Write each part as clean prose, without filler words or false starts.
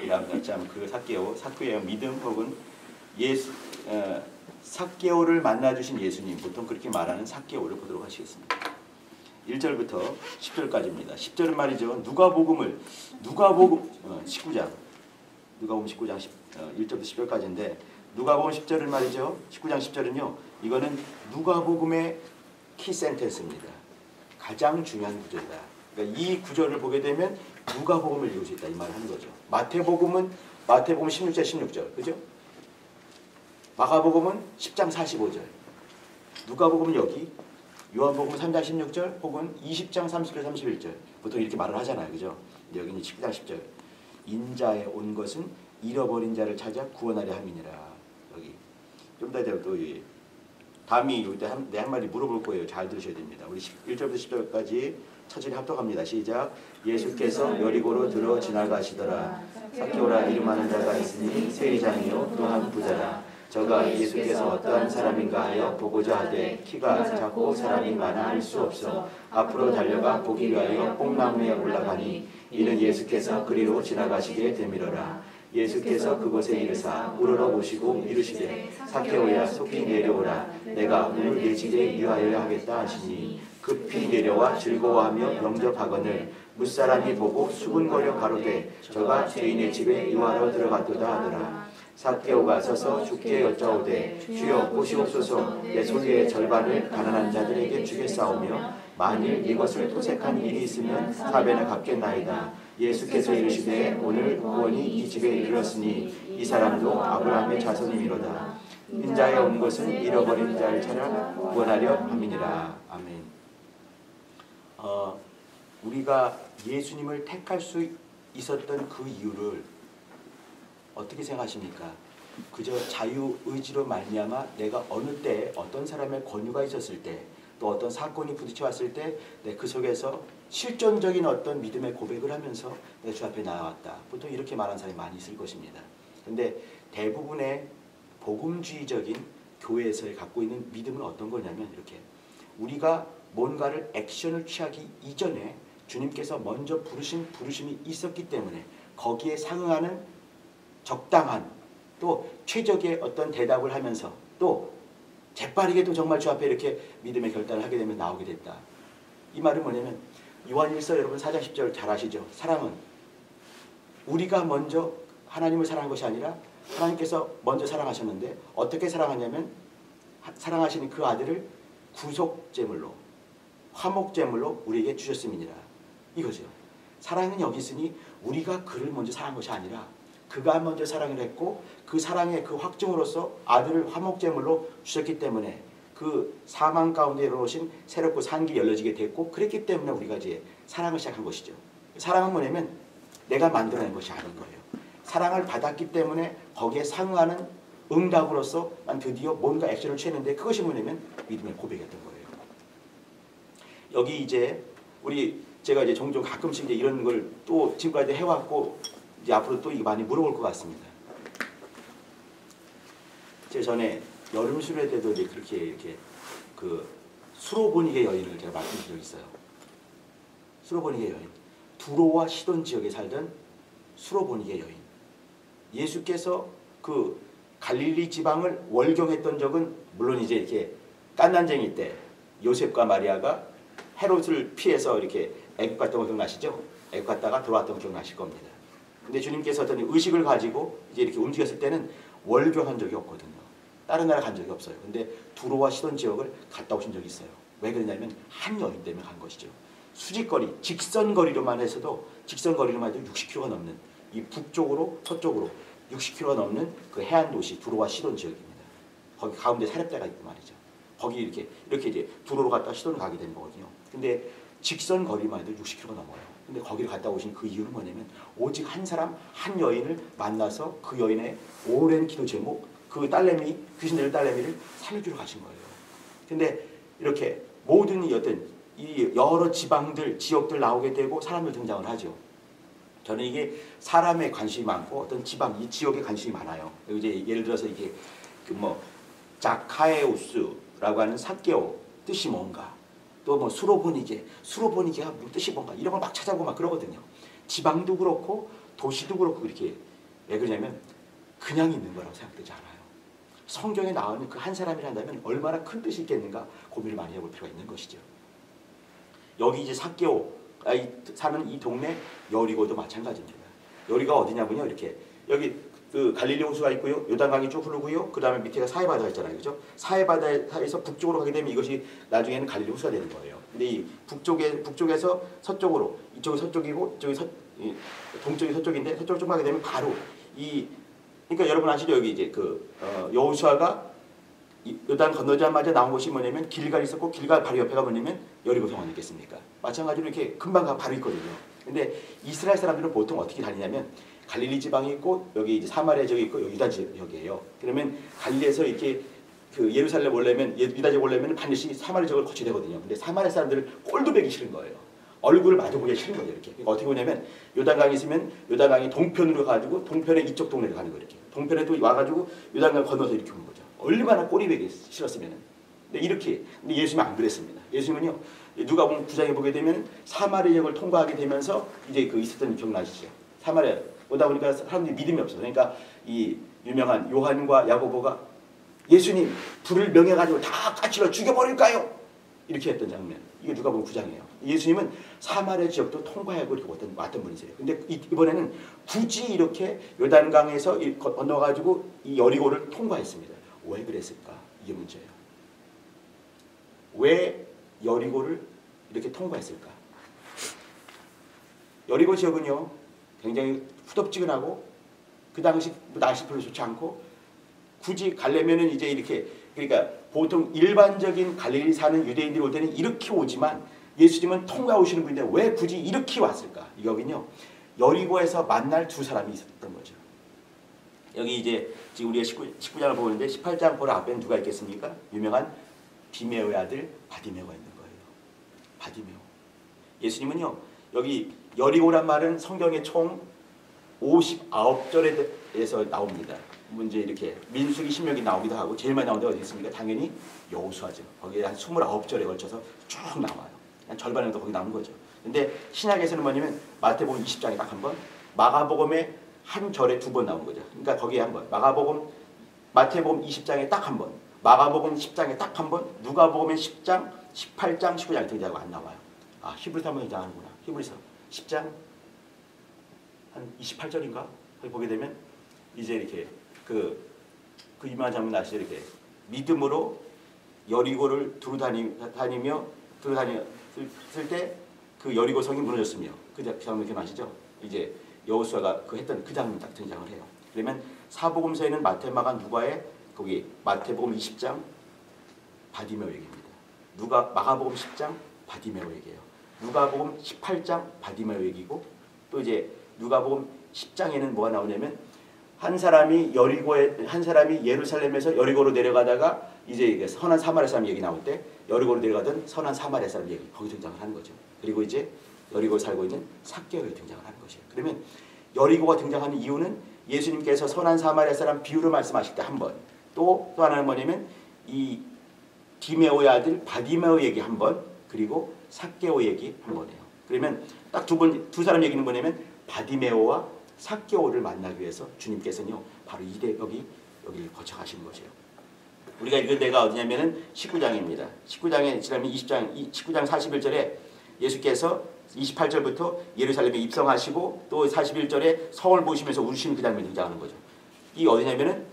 그 삭개오 믿음 혹은 삭개오를 만나주신 예수님, 보통 그렇게 말하는 삭개오를 보도록 하시겠습니다. 1절부터 10절까지입니다. 10절은 말이죠. 누가복음 19장 1절부터 10절까지인데 누가복음 10절은 말이죠. 19장 10절은요. 이거는 누가복음의 키 센텐스입니다. 가장 중요한 구절이다. 그러니까 이 구절을 보게 되면 누가복음을 읽을 수 있다 이 말을 하는 거죠. 마태복음 16절 16절 그죠? 마가복음은 10장 45절, 누가복음은 여기, 요한복음은 3장 16절 혹은 20장 30절 31절 보통 이렇게 말을 하잖아요. 그죠? 여기는 19장 10절 인자에 온 것은 잃어버린 자를 찾아 구원하려 함이니라. 여기 좀 더 또 다음이 여기다 내 한 마디 물어볼 거예요. 잘 들으셔야 됩니다. 우리 1절부터 10절까지 천천히 합독합니다. 시작. 예수께서 여리고로 들어 지나가시더라. 삭개오라 이름하는 자가 있으니 세리장이요 또한 부자라. 저가 예수께서 어떠한 사람인가 하여 보고자 하되 키가 작고 사람이 많아 알 수 없어 앞으로 달려가 보기 위하여 뽕나무에 올라가니 이는 예수께서 그리로 지나가시게 되밀어라. 예수께서 그곳에 이르사 우러러 보시고 이르시되 삭개오야 속히 내려오라. 내가 오늘 내 집에 유하여야 하겠다 하시니 급히 내려와 즐거워하며 영접하거늘 무사람이 보고 수군거려 가로되 저가 죄인의 집에 유하러 들어갔도다 하더라. 삭개오가 서서 주께 여짜오되 주여 보시옵소서 내 소유의 절반을 가난한 자들에게 주겠사오며 만일 이것을 토색한 일이 있으면 4배나 갚겠나이다. 예수께서 이르시되 오늘 구원이 이 집에 이르렀으니 이 사람도 아브라함의 자손이미로다. 인자에 온 것은 잃어버린 자를 찾아 구원하려 함이니라. 아멘. 우리가 예수님을 택할 수 있었던 그 이유를 어떻게 생각하십니까? 그저 자유의지로 말미암아 내가 어느 때에 어떤 사람의 권유가 있었을 때 또 어떤 사건이 부딪혀 왔을 때 그 속에서 실존적인 어떤 믿음의 고백을 하면서 내 주 앞에 나아왔다. 보통 이렇게 말하는 사람이 많이 있을 것입니다. 그런데 대부분의 복음주의적인 교회에서 갖고 있는 믿음은 어떤 거냐면 이렇게 우리가 뭔가를 액션을 취하기 이전에 주님께서 먼저 부르심이 있었기 때문에 거기에 상응하는 적당한 또 최적의 어떤 대답을 하면서 또 재빠르게도 정말 주 앞에 이렇게 믿음의 결단을 하게 되면 나오게 됐다. 이 말은 뭐냐면 요한일서 여러분 4장 10절 잘 아시죠? 사랑은 우리가 먼저 하나님을 사랑한 것이 아니라 하나님께서 먼저 사랑하셨는데 어떻게 사랑하냐면 사랑하시는 그 아들을 구속제물로 화목제물로 우리에게 주셨음이니라. 이거죠. 사랑은 여기 있으니 우리가 그를 먼저 사랑한 것이 아니라 그가 먼저 사랑을 했고 그 사랑의 그 확증으로서 아들을 화목제물로 주셨기 때문에 그 사망 가운데 열어놓으신 새롭고 산 길이 열려지게 됐고 그랬기 때문에 우리가 이제 사랑을 시작한 것이죠. 사랑은 뭐냐면 내가 만들어낸 것이 아닌 거예요. 사랑을 받았기 때문에 거기에 상응하는 응답으로서 난 드디어 뭔가 액션을 취했는데 그것이 뭐냐면 믿음의 고백이었던 거예요. 여기 이제 제가 이제 종종 가끔씩 이제 이런 걸 또 지금까지 해왔고 이제 앞으로 또 많이 물어볼 것 같습니다. 제가 전에 여름 수련회 때도 이제 그렇게 이렇게 그 수로보니게 여인을 제가 말씀드린 적이 있어요. 수로보니게 여인, 두로와 시돈 지역에 살던 수로보니게 여인. 예수께서 그 갈릴리 지방을 월경했던 적은 물론 이제 이렇게 깐난쟁이 때 요셉과 마리아가 헤롯을 피해서 이렇게 애굽 갔던 거 기억나시죠? 애굽 갔다가 돌아왔던 거 기억나실 겁니다. 근데 주님께서 어떤 의식을 가지고 이제 이렇게 움직였을 때는 월경한 적이 없거든요. 다른 나라 간 적이 없어요. 근데 두로와 시돈 지역을 갔다 오신 적이 있어요. 왜 그러냐면 한 여인 때문에 간 것이죠. 수직거리, 직선거리로만 해도 60km가 넘는 이 북쪽으로 서쪽으로 60km가 넘는 그 해안 도시 두로와 시돈 지역입니다. 거기 가운데 사렙대가 있고 말이죠. 거기 이렇게 이제 두로로 갔다 시돈을 가게 된 거거든요. 근데 직선 거리만 해도 60km가 넘어요. 근데 거기를 갔다 오신 그 이유는 뭐냐면 오직 한 사람, 한 여인을 만나서 그 여인의 오랜 기도 제목, 그 딸내미, 귀신 들린 딸내미를 살려주러 가신 거예요. 근데 이렇게 모든 어떤 이 여러 지방들, 지역들 나오게 되고 사람들 등장을 하죠. 저는 이게 사람에 관심이 많고 어떤 지방, 이 지역에 관심이 많아요. 이제 예를 들어서 이게 그 뭐 자카에우스라고 하는 삭개오 뜻이 뭔가, 또 뭐 수로보니게가 뜻이 뭔가 이런 걸 막 찾아보고 막 그러거든요. 지방도 그렇고 도시도 그렇고 이렇게 왜 그러냐면 그냥 있는 거라고 생각되지 않아요. 성경에 나오는 그 한 사람이란다면 얼마나 큰 뜻이 있겠는가 고민을 많이 해볼 필요가 있는 것이죠. 여기 이제 삭개오 사는 이 동네 여리고도 마찬가지입니다. 여리가 어디냐면요, 이렇게 여기 그 갈릴리 호수가 있고요, 요단강이 쭉 흐르고요, 그 다음에 밑에가 사해바다가 있잖아요, 그죠? 사해바다에서 북쪽으로 가게 되면 이것이 나중에는 갈릴리 호수가 되는 거예요. 근데 이 북쪽에서 서쪽으로, 이쪽이 서쪽이고 이쪽이 동쪽이 서쪽인데 서쪽으로 좀 가게 되면 바로 그러니까 여러분 아시죠? 여기 이제 여호수아가 요단 건너자마자 나온 곳이 뭐냐면 길갈 있었고, 길갈 바로 옆에가 뭐냐면 여리고 성원이겠습니까? 마찬가지로 이렇게 금방 바로 있거든요. 근데 이스라엘 사람들은 보통 어떻게 다니냐면 갈릴리 지방이 있고 여기 이제 사마리아 지역이 있고 여기 유다 지역이에요. 그러면 갈릴리에서 이렇게 그 예루살렘 오려면, 유다 지역 오려면 반드시 사마리아 지역을 거쳐야 되거든요. 근데 사마리아 사람들은 꼴도 보기 싫은 거예요. 얼굴을 마주보기 싫은 거예요. 이렇게. 그러니까 어떻게 보냐면 요단강이 있으면 요단강이 동편으로 가지고 동편에 이쪽 동네로 가는 거예요. 이렇게. 동편에 또 와가지고 요단강 건너서 이렇게 오는 거죠. 얼마나 꼴이 보기 싫었으면은. 근데 예수님은 안 그랬습니다. 예수님은요, 누가 보면 9장에 보게 되면 사마리아 지역을 통과하게 되면서 이제 그 있었던 기억나시죠? 사마리아 오다 보니까 사람들이 믿음이 없어요. 그러니까 이 유명한 요한과 야고보가 예수님 불을 명해가지고 다 까칠러 죽여버릴까요? 이렇게 했던 장면. 이게 누가 보면 9장이에요. 예수님은 사마리아 지역도 통과하고 이렇게 왔던 분이세요. 근데 이번에는 굳이 이렇게 요단강에서 건너가지고 이 여리고를 통과했습니다. 왜 그랬을까? 이게 문제예요. 왜 여리고를 이렇게 통과했을까? 여리고 지역은요, 굉장히 후덥지근하고 그 당시 날씨 별로 좋지 않고, 굳이 가려면은 이제 이렇게, 그러니까 보통 일반적인 갈릴리 사는 유대인들이 올 때는 이렇게 오지만 예수님은 통과 오시는 분인데 왜 굳이 이렇게 왔을까? 여기는요, 여리고에서 만날 두 사람이 있었던 거죠. 여기 이제 지금 우리가 19장을 보고 있는데 18장 바로 앞에는 누가 있겠습니까? 유명한 디메오의 아들 바디메오가 있는 거예요. 바디메오. 예수님은요, 여기 여리고란 말은 성경에 총 59절에서 나옵니다. 문제 이렇게 민수기 신명기 나오기도 하고, 제일 많이 나온 데가 어디 있습니까? 당연히 여호수아죠. 거기에 한 29절에 걸쳐서 쭉 나와요. 한 절반 정도 거기 나온 거죠. 근데 신약에서는 뭐냐면 마태복음 20장에 딱 한 번, 마가복음에 한 절에 두 번 나온 거죠. 그러니까 거기에 한 번, 마태복음 20장에 딱 한 번, 마가복음 10장에 딱 한 번, 누가복음에 10장, 18장, 19장에 등장하고 안 나와요. 아, 히브리서 한번 등장하는구나. 히브리서 10장 한 28절인가? 거기 보게 되면 이제 이렇게 그 유명한 장면 아시죠? 이렇게 믿음으로 여리고를 두루다니며 들어다녔을 때 그 여리고 성이 무너졌으며, 그 장면 기억나시죠? 이제 여호수아가 했던 그 장면이 딱 등장을 해요. 그러면 사복음서에는 마태, 마가, 누가의 거기 마태복음 20장 바디메오 얘기입니다. 마가복음 10장 바디메오 얘기예요. 누가복음 18장 바디메오 얘기고, 또 이제 누가복음 10장에는 뭐가 나오냐면 한 사람이 예루살렘에서 여리고로 내려가다가 이제 선한 사마리아 사람 얘기 나올 때 여리고로 내려가던 선한 사마리아 사람 얘기 거기 등장을 하는 거죠. 그리고 이제 여리고에 살고 있는 삭개오가 등장을 하는 것이에요. 그러면 여리고가 등장하는 이유는 예수님께서 선한 사마리아 사람 비유를 말씀하실 때 한 번, 또 하나는 뭐냐면 이 디메오의 아들 바디메오 얘기 한 번, 그리고 삭개오 얘기 한 번이에요. 그러면 딱 두 사람 얘기는 뭐냐면 바디메오와 삭개오를 만나기 위해서 주님께서는요, 바로 여기를 거쳐 가신 거죠. 우리가 읽은 데가 어디냐면은 19장입니다. 19장에 지나면 19장 41절에 예수께서 28절부터 예루살렘에 입성하시고 또 41절에 성을 보시면서 우시는 그 장면이 등장하는 거죠. 이 어디냐면은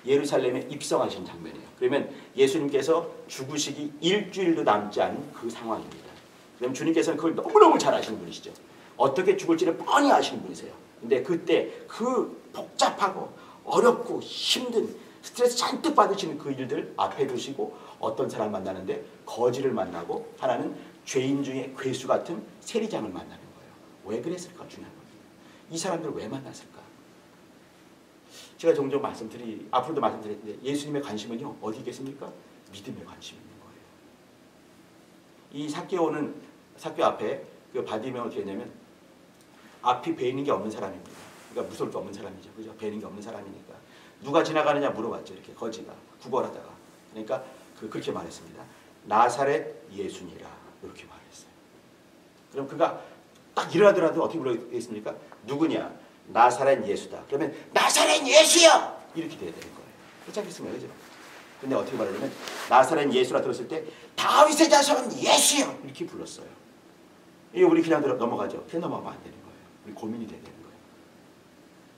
예루살렘에 입성하신 장면이에요. 그러면 예수님께서 죽으시기 일주일도 남지 않은 그 상황입니다. 그럼 주님께서는 그걸 너무너무 잘 아시는 분이시죠. 어떻게 죽을지를 뻔히 아시는 분이세요. 근데 그때 그 복잡하고 어렵고 힘든 스트레스 잔뜩 받으시는 그 일들 앞에 두시고 어떤 사람 만나는데 거지를 만나고, 하나는 죄인 중에 괴수 같은 세리장을 만나는 거예요. 왜 그랬을까? 중요한 겁니다. 이 사람들을 왜 만났을까? 제가 종종 앞으로도 말씀드렸는데 예수님의 관심은요, 어디 있겠습니까? 믿음에 관심이 있는 거예요. 이 삭개오 앞에 그 바디메오 어떻게 했냐면 앞이 베이는 게 없는 사람입니다. 그러니까 무서울 게 없는 사람이죠. 그죠? 베이는 게 없는 사람이니까. 누가 지나가느냐 물어봤죠. 이렇게 거지가 구걸하다가. 그러니까 그렇게 말했습니다. 나사렛 예수니라. 이렇게 말했어요. 그럼 그가 딱 일어나더라도 어떻게 부르겠습니까? 누구냐? 나사렛 예수다. 그러면 나사렛 예수요! 이렇게 돼야 되는 거예요. 그렇지 않겠습니까? 그죠? 근데 어떻게 말하냐면 나사렛 예수라 들었을 때 다윗의 자손 예수요! 이렇게 불렀어요. 이게 우리 그냥 넘어가죠. 그냥 넘어가면 안 되는 거예요. 우리 고민이 돼야 되는 거예요.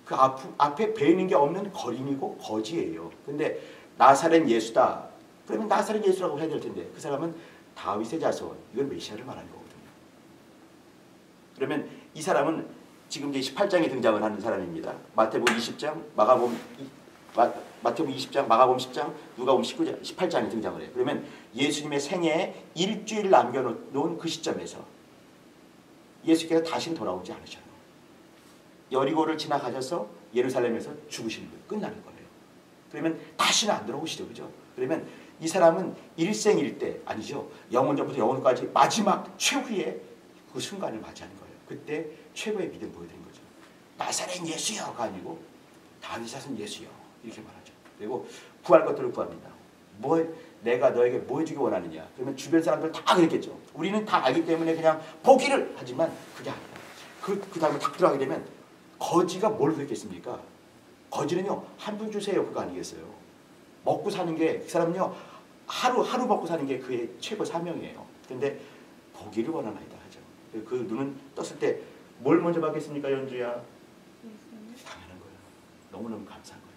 그 앞에 배이는 게 없는 거린이고 거지예요. 근데 나사렛 예수다. 그러면 나사렛 예수라고 해야 될 텐데 그 사람은 다윗의 자손. 이건 메시아를 말하는 거거든요. 그러면 이 사람은 지금 이제 18장에 등장을 하는 사람입니다. 마태복음 20장, 마태복음 20장, 마가복음 10장, 누가복음 19장, 18장에 등장을 해요. 그러면 예수님의 생애에 일주일 남겨놓은 그 시점에서 예수께서 다시는 돌아오지 않으셔요. 여리고를 지나가셔서 예루살렘에서 죽으시는 거예요. 끝나는 거예요. 그러면 다시는 안 돌아오시죠. 그죠? 그러면 이 사람은 일생일대 아니죠. 영원전부터 영원까지 마지막 최후의 그 순간을 맞이하는 거예요. 그때 최고의 믿음 보여드린 거죠. 나사렛 예수여가 아니고 다윗의 자손 예수여 이렇게 말하죠. 그리고 구할 것들을 구합니다. 내가 너에게 뭐 해주기 원하느냐. 그러면 주변 사람들 다 그랬겠죠. 우리는 다 알기 때문에 그냥 보기를 하지만 그게 아니라 그 다음에 딱 들어가게 되면 거지가 뭘 그랬겠습니까? 거지는요 한 분 주세요 그거 아니겠어요. 먹고 사는 게 그 사람은요 하루 먹고 사는 게 그의 최고 사명이에요. 근데 보기를 원하나이다 하죠. 그 눈은 떴을 때 뭘 먼저 받겠습니까 연주야? 당연한 거예요. 너무너무 감사한 거예요.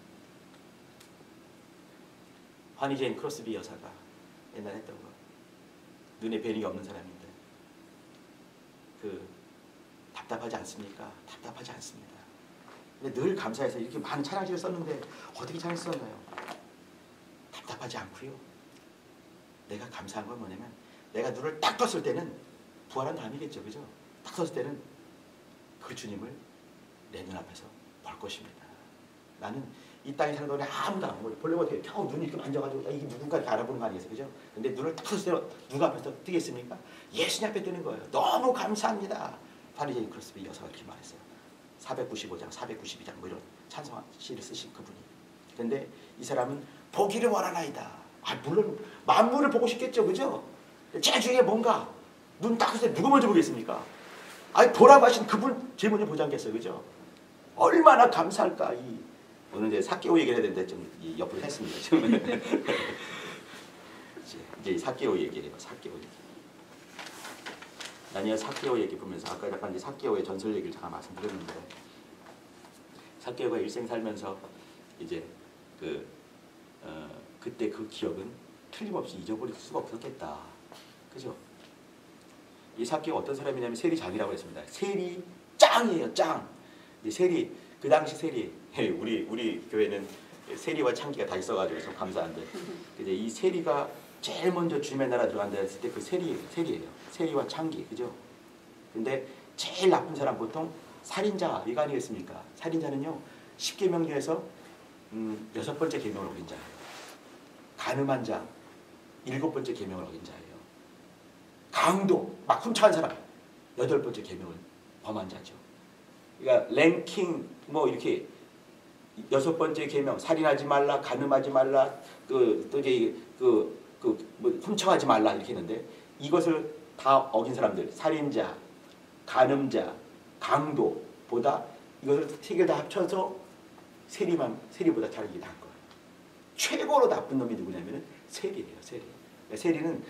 환희 제인 크로스비 여사가 옛날에 했던 거. 눈에 뵈는 게 없는 사람인데 답답하지 않습니까? 답답하지 않습니다. 근데 늘 감사해서 이렇게 많은 찬양지를 썼는데 어떻게 찬양 썼나요? 답답하지 않고요. 내가 감사한 건 뭐냐면 내가 눈을 딱 떴을 때는 부활한 다음이겠죠. 그죠? 딱 떴을 때는 그 주님을 내 눈앞에서 볼 것입니다. 나는 이 땅에 사는 동안에 아무도 안 보려고 어떻게 겨우 눈이 이렇게 만져가지고 이게 누군가 이렇게 알아보는 거 아니겠어요? 그죠? 근데 눈을 딱 떴을 때 누가 앞에서 뜨겠습니까? 예수님 앞에 뜨는 거예요. 너무 감사합니다. 환희 제인 크로스비 여사가 이렇게 말했어요. 495장, 492장 뭐 이런 찬송 시를 쓰신 그분이. 근데 이 사람은 보기를 원하나이다. 물론 만물을 보고 싶겠죠. 그죠? 제 중에 뭔가 눈 딱 떴을 때 누구 먼저 보겠습니까? 돌아가신 그분 제일 먼저 보지 않겠어요. 그죠? 얼마나 감사할까. 오늘 이제 사개오 얘기를 해야 되는데 좀 옆으로 했습니다. 이제 사개오 얘기를 해요. 사개오 얘기. 나니엘 사개오 얘기 보면서 아까 약간 이제 사개오의 전설 얘기를 잠깐 말씀드렸는데 사개오가 일생 살면서 이제 그때 그 기억은 틀림없이 잊어버릴 수가 없었겠다. 그죠? 이 사개오 어떤 사람이냐면 세리장이라고 했습니다. 세리 짱이에요. 짱. 이 세리 그 당시 세리 우리 교회는 세리와 창기가 다 있어가지고 참 감사한데 이제 이 세리가 제일 먼저 주님의 나라 들어간다 했을 때 그 세리예요. 세리와 창기 그죠? 근데 제일 나쁜 사람 보통 살인자 이거 아니겠습니까? 살인자는요 10계명 중에서 6번째 계명을 어긴 자예요. 간음한 자 7번째 계명을 어긴 자예요. 강도 막 훔쳐간 사람 8번째 계명을 범한 자죠. 그러니까 랭킹 뭐 이렇게 6번째 계명 살인하지 말라, 간음하지 말라, 뭐 훔쳐가지 말라 이렇게 했는데 이것을 다 어긴 사람들 살인자, 간음자, 강도보다 이것을 세 개를 다 합쳐서 세리보다 잘하게 한 거예요. 최고로 나쁜 놈이 누구냐면은 세리예요. 세리. 세리는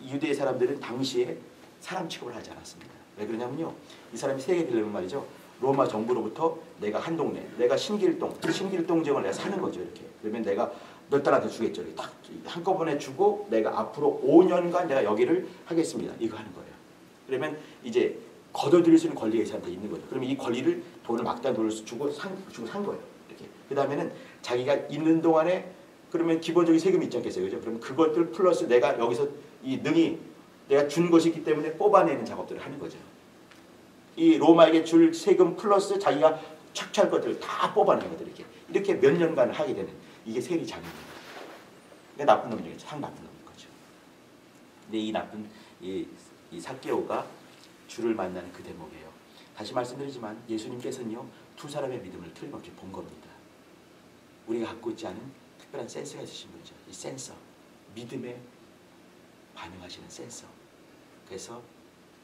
유대 사람들은 당시에 사람 취급을 하지 않았습니다. 왜 그러냐면요. 이 사람이 세계 되려면 말이죠. 로마 정부로부터 내가 한 동네, 내가 신길동 지역을 내가 사는 거죠. 이렇게. 그러면 내가 몇 달한테 주겠죠. 딱 한꺼번에 주고 내가 앞으로 5년간 내가 여기를 하겠습니다. 이거 하는 거예요. 그러면 이제 거둬들일 수 있는 권리가 이 사람한테 있는 거죠. 그러면 이 권리를 돈을 막대한 돈을 주고 산 거예요. 이렇게. 그 다음에는 자기가 있는 동안에 그러면 기본적인 세금이 있지 않겠어요. 그죠? 그러면 그것들 플러스 내가 여기서 이 능이 내가 준 것이 있기 때문에 뽑아내는 작업들을 하는 거죠. 이 로마에게 줄 세금 플러스 자기가 착취할 것들을 다 뽑아내는 것들 이렇게 몇 년간 하게 되는 이게 세리장입니다. 이게 나쁜 놈 중에 상 나쁜 놈인 거죠. 근데 이 나쁜 이 삭개오가 주를 만나는 그 대목이에요. 다시 말씀드리지만 예수님께서는요 두 사람의 믿음을 틀림없이 본 겁니다. 우리가 갖고 있지 않은 특별한 센스가 있으신 분이죠. 이 센서, 믿음에 반응하시는 센서. 그래서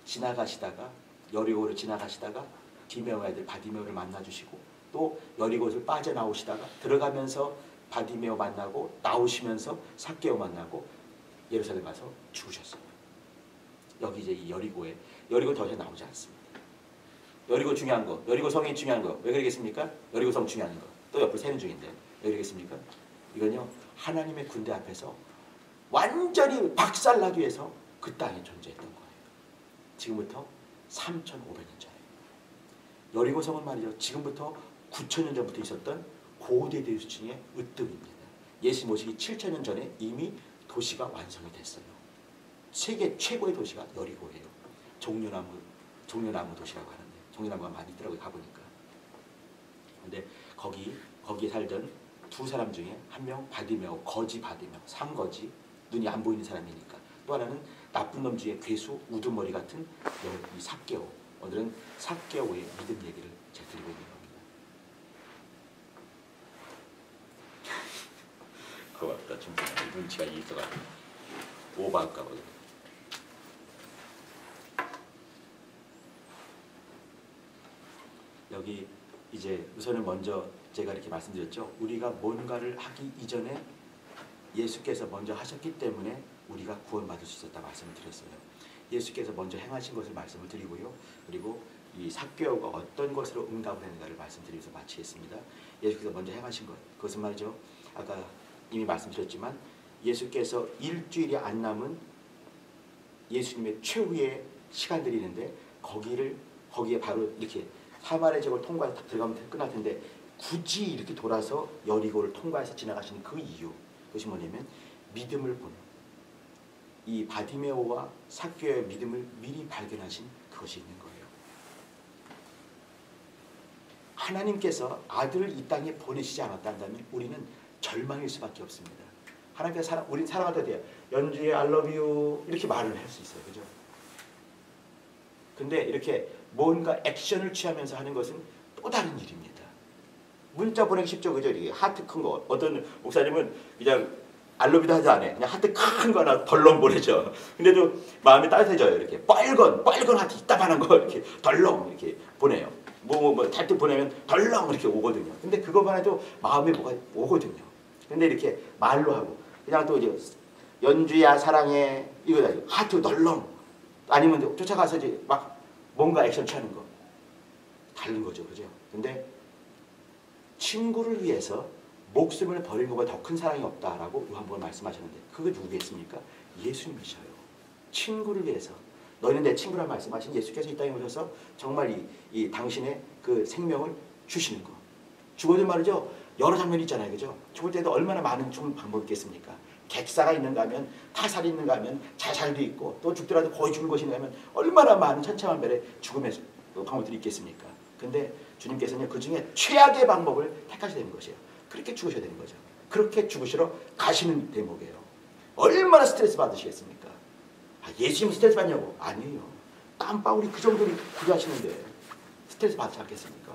지나가시다가 여리고를 지나가시다가 디메오의 아들 바디메오를 만나주시고 또 여리고를 빠져나오시다가 들어가면서 바디메오 만나고 나오시면서 삭개오 만나고 예루살렘 가서 죽으셨어요. 여기 이제 이 여리고 더 이상 나오지 않습니다. 여리고 중요한 거, 여리고 성이 중요한 거. 왜 그러겠습니까? 여리고 성 중요한 거. 또 옆으로 세는 중인데 왜 그러겠습니까? 이건요 하나님의 군대 앞에서 완전히 박살나기 위해서 그 땅에 존재했던 거예요. 지금부터 3,500년 전에. 여리고 성은 말이죠. 지금부터 9,000년 전부터 있었던 고대 대수층의 으뜸입니다. 예수 모시기 7,000년 전에 이미 도시가 완성이 됐어요. 세계 최고의 도시가 여리고예요. 종려나무 도시라고 하는데 종려나무가 많이 있더라고요. 가보니까. 근데 거기에 살던 두 사람 중에 한 명 바디메오, 거지 바디메오, 상거지, 눈이 안 보이는 사람이니까. 또 하나는 나쁜 놈 중에 괴수, 우두머리 같은 이 삭개오. 오늘은 삭개오의 믿음 얘기를 제가 드리고 있는 겁니다. 고맙다. 좀 눈치가 있어가지고 오버할까 보다. 여기 이제 우선은 먼저 제가 이렇게 말씀드렸죠. 우리가 뭔가를 하기 이전에 예수께서 먼저 하셨기 때문에 우리가 구원받을 수 있었다 말씀을 드렸어요. 예수께서 먼저 행하신 것을 말씀을 드리고요. 그리고 이 삭개오가 어떤 것으로 응답을 했는가를 말씀드리면서 마치겠습니다. 예수께서 먼저 행하신 것, 그것은 말이죠. 아까 이미 말씀드렸지만 예수께서 일주일이 안 남은 예수님의 최후의 시간들이 있는데 거기에 바로 이렇게 사마리아 지역을 통과해서 들어가면 끝날 텐데 굳이 이렇게 돌아서 여리고를 통과해서 지나가시는 그 이유, 그것이 뭐냐면 믿음을 보는 이 바디메오와 삭개오의 믿음을 미리 발견하신 그것이 있는 거예요. 하나님께서 아들을 이 땅에 보내시지 않았다면 우리는 절망일 수밖에 없습니다. 하나님께서 우리는 사랑할 때 돼요. 연주에 I love you 이렇게 말을 할 수 있어요. 그죠? 근데 이렇게 뭔가 액션을 취하면서 하는 것은 또 다른 일입니다. 문자 보내기 쉽죠. 그죠? 이게 하트 큰 거. 어떤 목사님은 그냥 알로비도 하지 않아요. 그냥 하트 큰 거 하나 덜렁 보내죠. 근데도 마음이 따뜻해져요. 이렇게 빨간 하트 이따만한 거 이렇게 덜렁 이렇게 보내요. 하트 보내면 덜렁 이렇게 오거든요. 근데 그거만 해도 마음에 뭐가 오거든요. 근데 이렇게 말로 하고 그냥 또 이제 연주야 사랑해 이거다. 하트 덜렁 아니면 쫓아가서 이제 막 뭔가 액션 취하는 거 다른 거죠. 그죠? 근데 친구를 위해서 목숨을 버리는 것보다 더 큰 사랑이 없다라고 요한복음 말씀하셨는데 그게 누구겠습니까? 예수님이셔요. 친구를 위해서 너희는 내 친구라 말씀하신 예수께서 이 땅에 오셔서 정말 이 당신의 그 생명을 주시는 거. 죽어도 말이죠. 여러 장면이 있잖아요. 그죠? 죽을 때도 얼마나 많은 좋은 방법이 있겠습니까? 객사가 있는가 하면 타살이 있는가 하면 자살도 있고 또 죽더라도 거의 죽을 것인가 하면 얼마나 많은 천차만별의 죽음의 방법들이 있겠습니까? 근데 주님께서는 그 중에 최악의 방법을 택하셔야 되는 것이에요. 그렇게 죽으셔야 되는 거죠. 그렇게 죽으시러 가시는 대목이에요. 얼마나 스트레스 받으시겠습니까? 예수님 스트레스 받냐고? 아니에요. 땀방울이 그 정도로 구조하시는데 스트레스 받지 않겠습니까?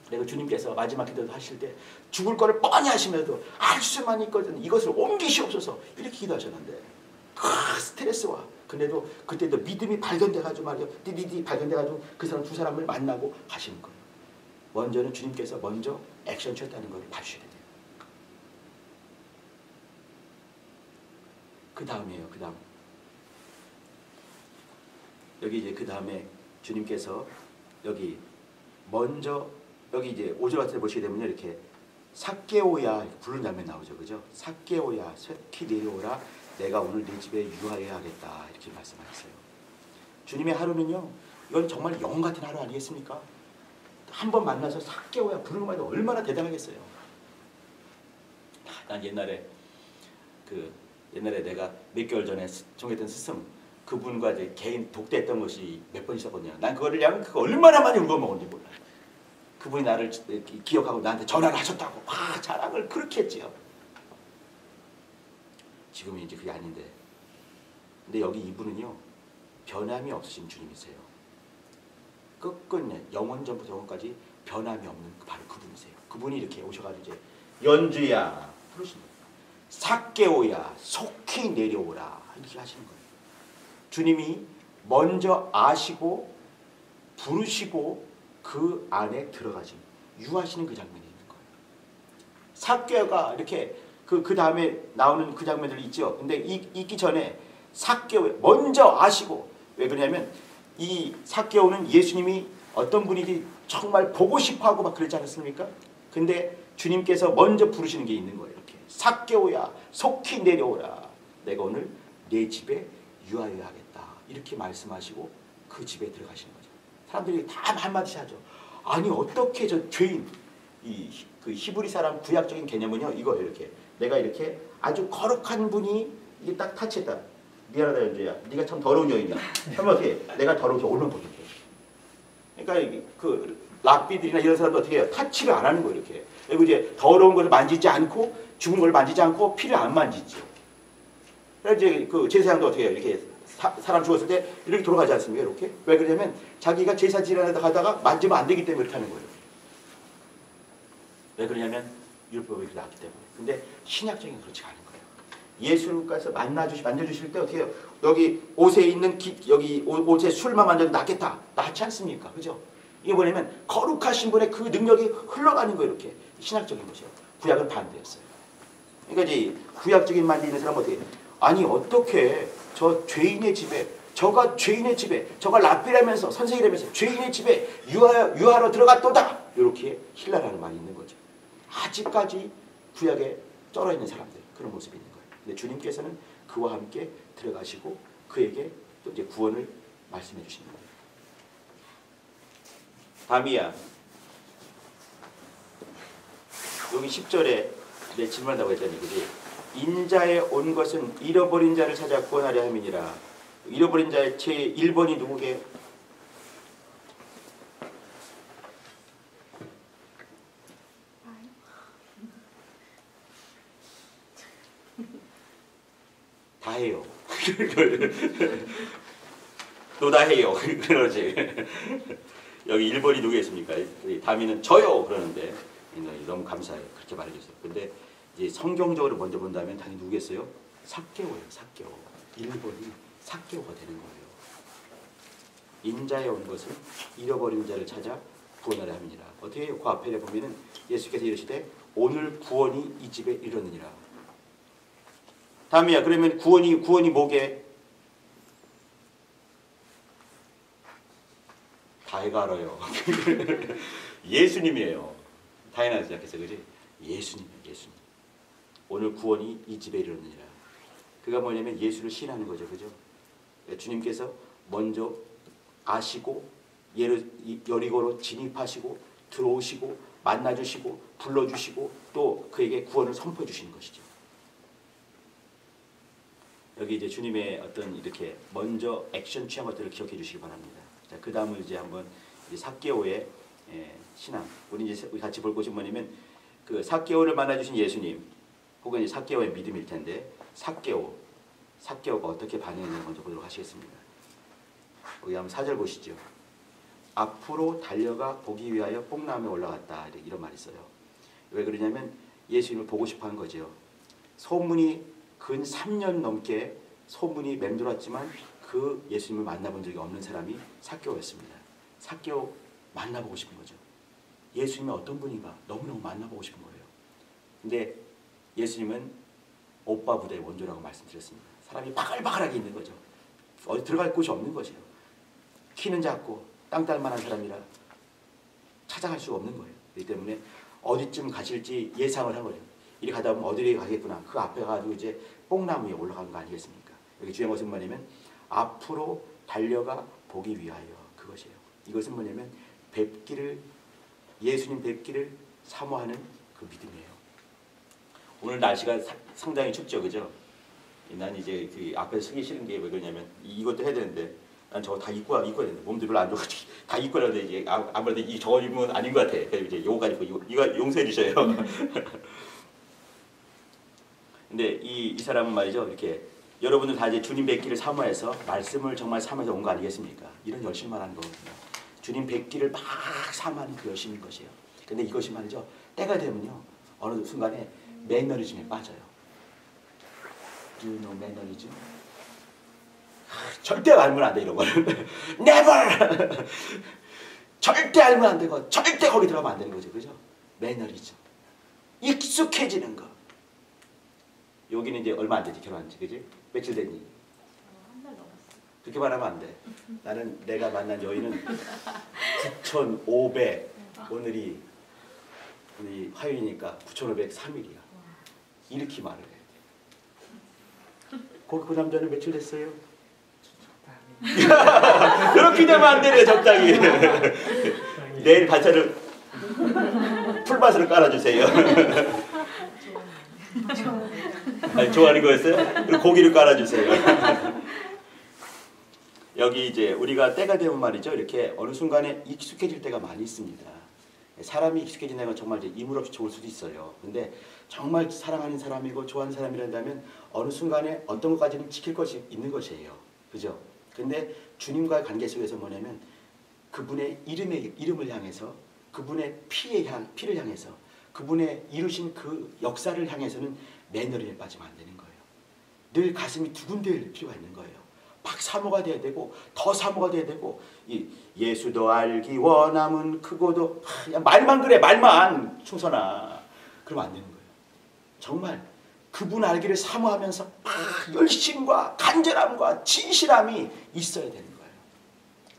그리고 주님께서 마지막 기도도 하실 때 죽을 거를 뻔히 하시면서도 할 수만 있거든 이것을 옮기시옵소서 이렇게 기도하셨는데 스트레스와 근데도 그때도 믿음이 발견돼가지고 말이요 띠디디 발견돼가지고 그 사람 두 사람을 만나고 가시는 거예요. 먼저는 주님께서 먼저 액션 취했다는 걸 봐주셔야 돼요. 그 다음이에요. 그 다음 여기 이제 그 다음에 주님께서 여기 먼저 여기 이제 5절 같은 데 보시게 되면 이렇게 삭개오야 부르는 장면 나오죠. 그죠? 삭개오야 속히 내려오라 내가 오늘 네 집에 유하여야겠다 이렇게 말씀하셨어요. 주님의 하루는요 이건 정말 영웅 같은 하루 아니겠습니까? 한 번 만나서 삭개오야 부르는 것만 해도 얼마나 대단하겠어요. 난 옛날에 내가 몇 개월 전에 종했던 스승 그분과 이제 개인 독대했던 것이 몇 번 있었거든요. 난 그거를 그거 얼마나 많이 울어먹었는지 몰라요. 그분이 나를 기억하고 나한테 전화를 하셨다고 자랑을 그렇게 했지요. 지금은 이제 그게 아닌데 근데 여기 이분은요 변함이 없으신 주님이세요. 끝끝내 영원전부터 영원까지 변함이 없는 바로 그분이세요. 그분이 이렇게 오셔가지고 이제 연주야 부르시는 거예요. 삭개오야 속히 내려오라 이렇게 하시는 거예요. 주님이 먼저 아시고 부르시고 그 안에 들어가신 유하시는 그 장면이 있는 거예요. 삭개오가 이렇게 그 다음에 나오는 그 장면들이 있죠. 근데 있기 전에 삭개오 먼저 아시고, 왜 그러냐면 이 삭개오는 예수님이 어떤 분이지 정말 보고 싶어하고 막 그러지 않았습니까? 근데 주님께서 먼저 부르시는 게 있는 거예요. 이렇게 삭개오야 속히 내려오라. 내가 오늘 내 집에 유하여 하겠다. 이렇게 말씀하시고 그 집에 들어가시는 거죠. 사람들이 다 한마디씩 하죠. 아니 어떻게 저 죄인, 그 히브리 사람 구약적인 개념은요 이거예요. 이렇게 내가 이렇게 아주 거룩한 분이 이게 딱 타치했다. 미안하다 연주야. 네가 참 더러운 여인이야. 한번 어떻게 내가 더러운 게 얼마나 보겠게. 그러니까 그 랍비들이나 이런 사람들 어떻게 해요? 타치를 안 하는 거예요. 이렇게. 그리고 이제 더러운 것을 만지지 않고 죽은 걸 만지지 않고 피를 안 만지죠. 그래서 이제 그 제사장도 어떻게 해요? 이렇게 사람 죽었을 때 이렇게 돌아가지 않습니까? 이렇게. 왜 그러냐면 자기가 제사 지내다 가다가 만지면 안 되기 때문에 이렇게 하는 거예요. 왜 그러냐면 율법이 그렇게 나왔기 때문에. 근데 신약적인 그렇지 않은 거예요. 예수님께서 만져주실 때 어떻게 해요? 여기 옷에 있는 여기 옷에 술만 만져도 낫겠다. 낫지 않습니까? 그죠? 이게 뭐냐면 거룩하신 분의 그 능력이 흘러가는 거예요. 이렇게. 신약적인 것이요. 구약은 반대였어요. 그러니까 이제 구약적인 만지 있는 사람은 어떻게 해요? 아니 어떻게 저 죄인의 집에 저가 랍비라면서 선생이라면서 죄인의 집에 유하러 들어갔도다. 이렇게 힐라라는 말이 있는 거죠. 아직까지 구약에 쩔어 있는 사람들 그런 모습이 있는 거예요. 근데 주님께서는 그와 함께 들어가시고 그에게 또 이제 구원을 말씀해 주시는 거예요. 다미야 여기 10절에 내 질문한다고 했더니 그지? 인자에 온 것은 잃어버린 자를 찾아 구원하려 함이니라. 잃어버린 자의 제 1번이 누구게? 다 해요. 너 다 해요. 그러지. 여기 1번이 누구겠습니까? 다미는 저요 그러는데 너무 감사해요. 그렇게 말해주세요. 근데 이제 성경적으로 먼저 본다면 당연히 누구겠어요? 삭개오예요. 삭개오. 1번이 삭개오가 되는 거예요. 인자에 온 것은 잃어버린 자를 찾아 구원하려 함이니라. 어떻게 해요? 그 앞에 보면은 예수께서 이르시되 오늘 구원이 이 집에 이르느니라. 다음이야. 그러면 구원이 뭐게? 다 해가 알아요. 예수님이에요. 다이나 시작해서 그지? 예수님이에요. 예수님. 오늘 구원이 이 집에 이르느니라. 그가 뭐냐면 예수를 신하는 거죠. 그죠? 주님께서 먼저 아시고 여리고로 진입하시고 들어오시고 만나주시고 불러주시고 또 그에게 구원을 선포해 주시는 것이죠. 여기 이제 주님의 어떤 이렇게 먼저 액션 취한 것들을 기억해 주시기 바랍니다. 자, 그 다음을 이제 한번 삭개오의 신앙. 우리 이제 같이 볼 것이 뭐냐면 그 삭개오를 만나주신 예수님 혹은 이제 삭개오의 믿음일 텐데 삭개오가 어떻게 반응했는지 먼저 보도록 하시겠습니다. 거기 한번 4절 보시죠. 앞으로 달려가 보기 위하여 뽕나무에 올라갔다. 이런 말이 있어요. 왜 그러냐면 예수님을 보고 싶어 한 거죠. 소문이 근 3년 넘게 소문이 맴돌았지만 그 예수님을 만나본 적이 없는 사람이 삭개오였습니다. 삭개오 만나보고 싶은 거죠. 예수님이 어떤 분인가 너무너무 만나보고 싶은 거예요. 근데 예수님은 오빠 부대의 원조라고 말씀드렸습니다. 사람이 바글바글하게 있는 거죠. 어디 들어갈 곳이 없는 거죠. 키는 작고 땅 딸 만한 사람이라 찾아갈 수가 없는 거예요. 그렇기 때문에 어디쯤 가실지 예상을 한 거예요. 이리 가다 보면 어디로 가겠구나. 그 앞에 가지고 이제 뽕나무에 올라간 거 아니겠습니까? 여기 주의 것은 뭐냐면 앞으로 달려가 보기 위하여 그것이에요. 이것은 뭐냐면 예수님 뵙기를 사모하는 그 믿음이에요. 오늘 날씨가 상당히 춥죠, 그죠? 난 이제 그 앞에 서기 싫은 게 왜 그러냐면 이것도 해야 되는데 난 저거 다 입고 해야 되는데 몸도 별로 안 좋아가지고 다 입고 하는데 이제 아무래도 이 저거 입으면 아닌 것 같아. 그래서 이제 요거까지 입고 이거 용서해 주셔요. 근데 이 사람은 말이죠, 이렇게 여러분들 다 이제 주님 뵙기를 사모해서 말씀을 정말 사모해서 온 거 아니겠습니까? 이런 열심만 하는 거거든요. 주님 뵙기를 막 사모하는 그 열심인 것이에요. 근데 이것이 말이죠, 때가 되면요 어느 순간에 매너리즘에 빠져요. Do you know 매너리즘? 절대 알면 안 돼 이런 거는. Never. 절대 알면 안 되고 절대 거기 들어가면 안 되는 거죠. 그죠? 매너리즘. 익숙해지는 거. 여기는 이제 얼마 안 되지, 결혼한 지. 그지? 며칠 됐니? 한 달 넘었어. 그렇게 말하면 안 돼. 나는 내가 만난 여인은 9,500. 오늘이 화요일이니까 9,503일이야. 이렇게 말을 해. 그 남자는 며칠 됐어요? 그렇게 되면 안 되네, 적당히. 내일 반찬을 풀밭으로 깔아주세요. 아니, 좋아하는 거였어요? 그리고 고기를 깔아주세요. 여기 이제 우리가 때가 되면 말이죠, 이렇게 어느 순간에 익숙해질 때가 많이 있습니다. 사람이 익숙해진다는 건 정말 이제 이물 없이 좋을 수도 있어요. 근데 정말 사랑하는 사람이고 좋아하는 사람이란다면 어느 순간에 어떤 것까지는 지킬 것이 있는 것이에요. 그죠? 근데 주님과의 관계 속에서 뭐냐면 그분의 이름을 향해서, 그분의 피를 향해서, 그분의 이루신 그 역사를 향해서는 매너리에 빠지면 안 되는 거예요. 늘 가슴이 두근댈 필요가 있는 거예요. 막 사모가 돼야 되고 더 사모가 돼야 되고, 이 예수도 알기 원함은 크고도, 그냥 말만 그래, 말만 충선아. 그러면 안 되는 거예요. 정말 그분 알기를 사모하면서 열심과 간절함과 진실함이 있어야 되는 거예요.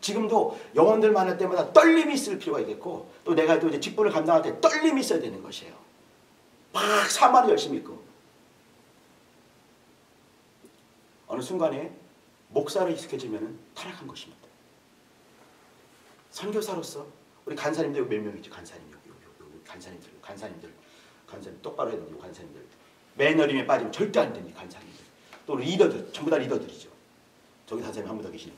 지금도 영혼들 만날 때마다 떨림이 있을 필요가 있겠고, 또 내가 또 이제 직분을 감당할 때 떨림이 있어야 되는 것이에요. 막 사모하는 열심히 있고. 어느 순간에 목사로 익숙해지면 타락한 것입니다. 선교사로서 우리 간사님들 몇 명이죠? 간사님 간사님들 똑바로 해야 됩니다. 간사님들 매너림에 빠지면 절대 안 됩니다. 간사님들 또 리더들 전부 다 리더들이죠. 저기 간사님 한 분 더 계시네요.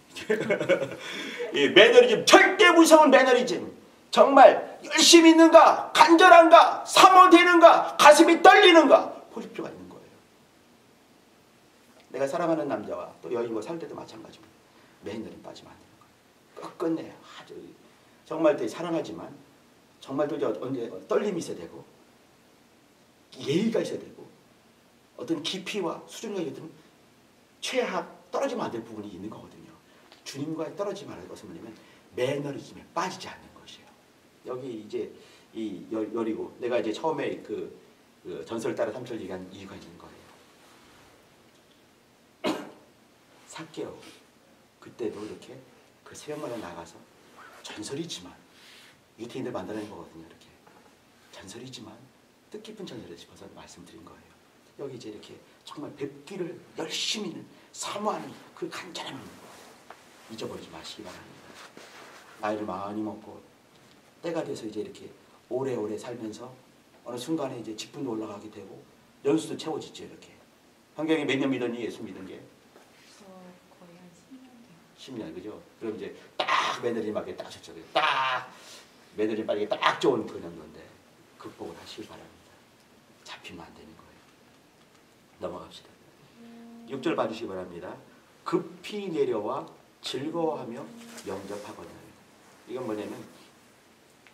예, 매너리즘, 절대 무서운 매너리즘. 정말 열심히 있는가, 간절한가, 사모되는가, 가슴이 떨리는가 볼 필요가 있는 거예요. 내가 사랑하는 남자와 또 여인과 살 때도 마찬가지입니다. 매너림 빠지면 안 되는 거예요. 끝끝내 아주 정말 되게 사랑하지만 정말 또 언제 떨림이 있어야 되고 예의가 있어야 되고 어떤 깊이와 수준과 어떤 최악 떨어지면 안 될 부분이 있는 거거든요. 주님과의 떨어지면 안 될 것은 뭐냐면 매너리즘에 빠지지 않는 것이에요. 여기 이제 이 여리고 내가 이제 처음에 그 전설 따라 삼철 얘기한 이유가 있는 거예요. 삭개오 그때도 이렇게 그 새벽마다 나가서 전설이지만 유태인들 만들어낸 거거든요. 이렇게 전설이지만 뜻깊은 전설을 짚어서 말씀드린 거예요. 여기 이제 이렇게 정말 뵙기를 열심히 사모하는 그 간절함을 잊어버리지 마시기 바랍니다. 나이를 많이 먹고 때가 돼서 이제 이렇게 오래오래 살면서 어느 순간에 이제 직분도 올라가게 되고 연수도 채워지죠. 이렇게 환경이 몇 년 믿었니? 예수 믿은 게? 거의 한 10년 돼요. 10년, 그죠? 그럼 이제 딱 매너리 맞게 딱 쳤죠. 딱 매너리 빠르게 딱 좋은 그 정도인데 극복을 하시기 바랍니다. 잡히면 안 되는 거예요. 넘어갑시다. 6절 봐주시기 바랍니다. 급히 내려와 즐거워하며 영접하거든요. 이건 뭐냐면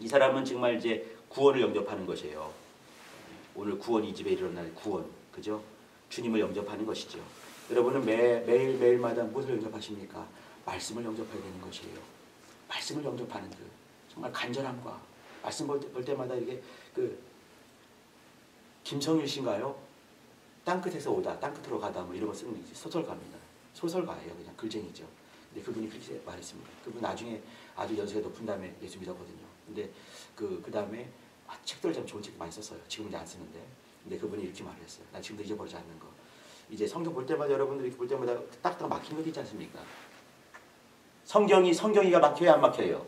이 사람은 정말 이제 구원을 영접하는 것이에요. 오늘 구원 이 집에 일어날 구원, 그죠? 주님을 영접하는 것이죠. 여러분은 매일마다 무엇을 영접하십니까? 말씀을 영접해야 되는 것이에요. 말씀을 영접하는 그 정말 간절함과 말씀 볼 때마다 이게 그 김성일 씨인가요? 땅끝에서 오다, 땅끝으로 가다 뭐 이런 거 쓰는 소설가입니다. 소설가예요. 그냥 글쟁이죠. 근데 그분이 그렇게 말했습니다. 그분 나중에 아주 연세가 높은 다음에 예수 믿었거든요. 근데 그 다음에 책들 참 좋은 책 많이 썼어요. 지금은 이제 안 쓰는데. 근데 그분이 이렇게 말했어요. 난 지금도 잊어버리지 않는 거. 이제 성경 볼 때마다 여러분들이 볼 때마다 딱딱 막힌 것 있지 않습니까? 성경이가 막혀야 안 막혀요.